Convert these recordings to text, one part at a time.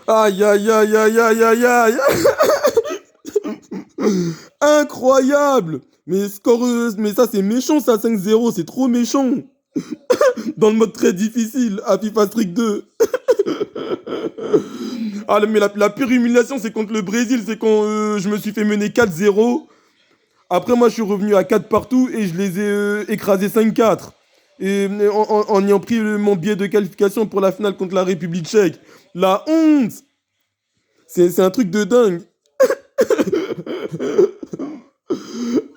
Aïe, aïe, aïe, aïe, aïe, aïe, aïe. Incroyable. Mais mais ça c'est méchant ça, 5-0, c'est trop méchant. Dans le mode très difficile, à FIFA Street 2. Ah, mais la pire humiliation, c'est contre le Brésil, c'est quand je me suis fait mener 4-0. Après, moi, je suis revenu à 4 partout et je les ai écrasés 5-4. Et en ayant pris mon billet de qualification pour la finale contre la République tchèque. La honte! C'est un truc de dingue.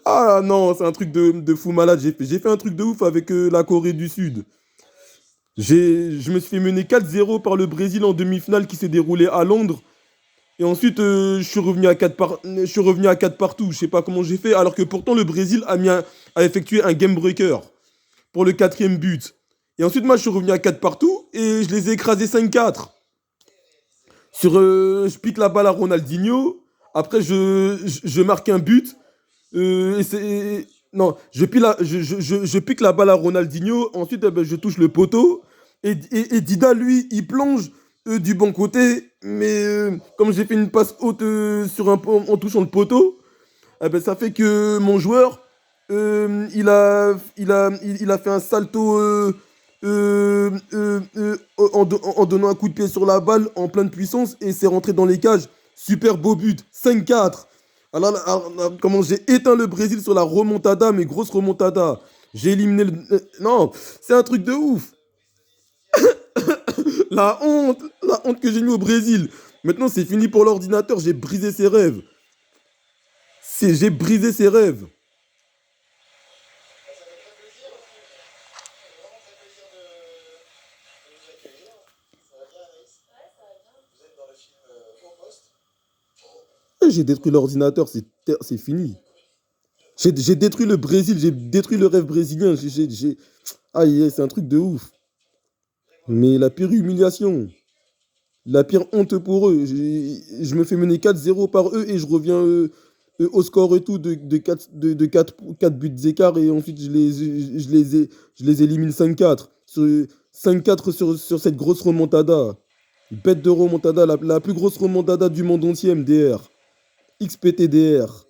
Ah non, c'est un truc de fou malade. J'ai fait un truc de ouf avec la Corée du Sud. Je me suis fait mener 4-0 par le Brésil en demi-finale qui s'est déroulée à Londres. Et ensuite, je suis revenu à 4 partout. Je sais pas comment j'ai fait, alors que pourtant le Brésil a effectué un game breaker pour le quatrième but. Et ensuite, moi, je suis revenu à 4 partout et je les ai écrasés 5-4. Je pique la balle à Ronaldinho. Après, je marque un but. Non, je pique la balle à Ronaldinho. Ensuite, ben, je touche le poteau. Et Dida, lui, il plonge du bon côté. Mais comme j'ai fait une passe haute en touchant le poteau, eh ben, ça fait que mon joueur, il a fait un salto en donnant un coup de pied sur la balle en pleine puissance et c'est rentré dans les cages. Super beau but, 5-4. Alors, comment j'ai éteint le Brésil sur la remontada, mais grosse remontada. J'ai éliminé le... non, c'est un truc de ouf. La honte que j'ai mis au Brésil. Maintenant, c'est fini pour l'ordinateur, j'ai brisé ses rêves. J'ai brisé ses rêves. J'ai détruit l'ordinateur, c'est fini. J'ai détruit le Brésil, j'ai détruit le rêve brésilien. Aïe, aïe, c'est un truc de ouf. Mais la pire humiliation, la pire honte pour eux. Je me fais mener 4-0 par eux et je reviens au score et tout de 4 buts d'écart et ensuite je les élimine 5-4. 5-4 sur cette grosse remontada. Bête de remontada, la plus grosse remontada du monde entier, MDR. XPTDR.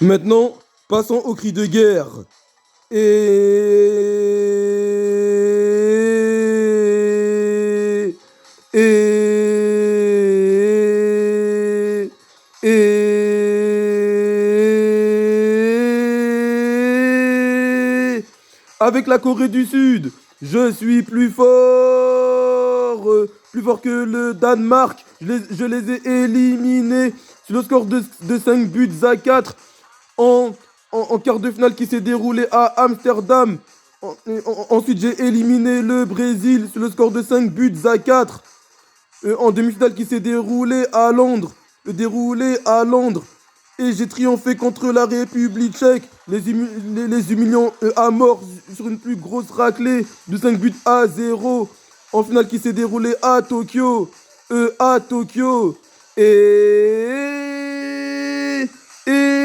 Maintenant, passons au cri de guerre. Et... Et... Et... Avec la Corée du Sud, je suis plus fort que le Danemark. Je les ai éliminés sur le score de 5 buts à 4 en, en quart de finale qui s'est déroulé à Amsterdam. Ensuite, j'ai éliminé le Brésil sur le score de 5 buts à 4 en demi-finale qui s'est déroulée à Londres. Et j'ai triomphé contre la République tchèque, les humiliant à mort sur une plus grosse raclée de 5 buts à 0 en finale qui s'est déroulée à Tokyo. À Tokyo. Et... Et...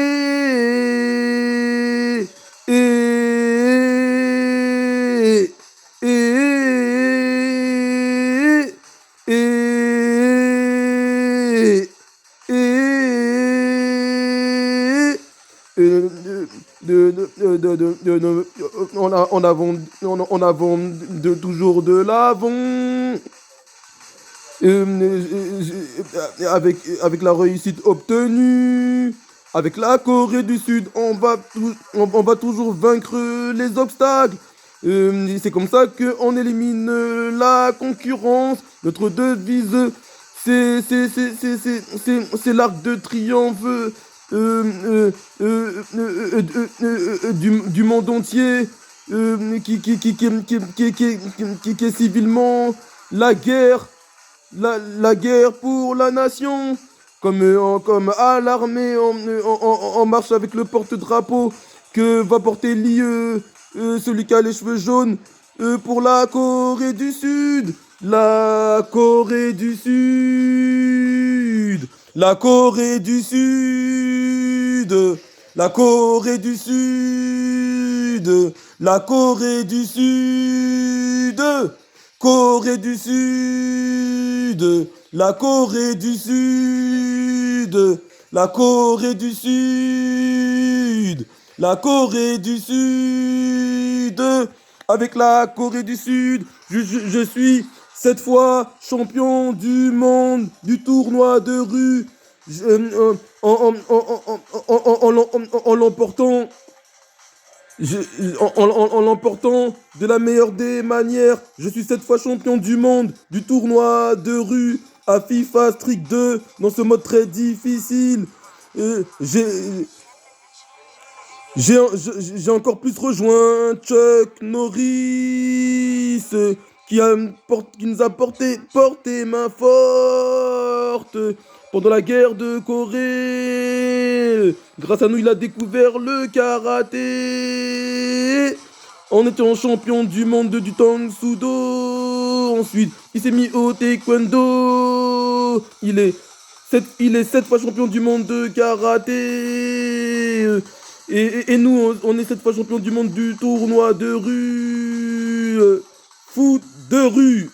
en avant toujours de l'avant. Avec la réussite obtenue, avec la Corée du Sud, on va toujours vaincre les obstacles. C'est comme ça qu'on élimine la concurrence. Notre devise, c'est l'arc de triomphe du monde entier qui est civilement la guerre. La guerre pour la nation, comme à l'armée en marche avec le porte-drapeau que va porter celui qui a les cheveux jaunes pour la Corée du Sud. La Corée du Sud. La Corée du Sud. La Corée du Sud. La Corée du Sud. Corée du Sud, la Corée du Sud, la Corée du Sud, la Corée du Sud. Avec la Corée du Sud, je suis cette fois champion du monde du tournoi de rue en l'emportant en l'emportant de la meilleure des manières. Je suis cette fois champion du monde du tournoi de rue à FIFA Street 2 dans ce mode très difficile. Euh, j'ai j'ai encore plus rejoint Chuck Norris qui nous a porté main forte pendant la guerre de Corée. Grâce à nous, il a découvert le karaté. En étant champion du monde du Tang Sudo. Ensuite, il s'est mis au taekwondo. Il est 7 fois champion du monde de karaté. Et nous, on est 7 fois champion du monde du tournoi de rue. Foot de rue.